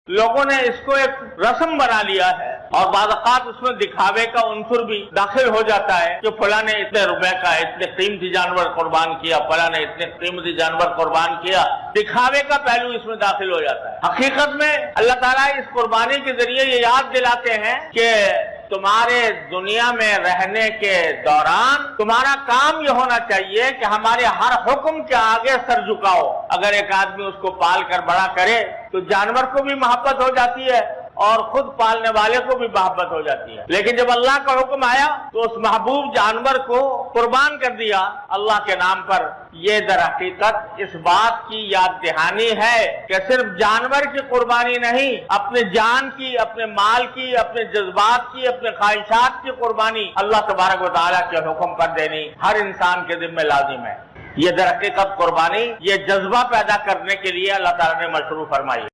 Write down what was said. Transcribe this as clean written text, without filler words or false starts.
लोगों ने इसको एक रस्म बना लिया है और बाज़ उसमें दिखावे का उन्सुर भी दाखिल हो जाता है कि फला ने इतने रुपए का इतने कीमती जानवर कुर्बान किया, फला ने इतने कीमती जानवर कुर्बान किया। दिखावे का पहलू इसमें दाखिल हो जाता है। हकीकत में अल्लाह ताला इस कुर्बानी के जरिए ये याद दिलाते हैं कि तुम्हारे दुनिया में रहने के दौरान तुम्हारा काम ये होना चाहिए कि हमारे हर हुक्म के आगे सर झुकाओ। अगर एक आदमी उसको पाल कर बड़ा करे तो जानवर को भी मोहब्बत हो जाती है और खुद पालने वाले को भी मोहब्बत हो जाती है। लेकिन जब अल्लाह का हुक्म आया तो उस महबूब जानवर को कुर्बान कर दिया अल्लाह के नाम पर। ये दर हकीकत इस बात की याद दहानी है कि सिर्फ जानवर की कुर्बानी नहीं, अपने जान की, अपने माल की, अपने जज्बात की, अपने ख्वाहिशात की कुर्बानी अल्लाह तबारक व तआला के हुक्म पर देनी हर इंसान के जिम्मे लाजिम है। ये दर हकीकत कुर्बानी ये जज्बा पैदा करने के लिए अल्लाह ताला ने मशरू फरमाई।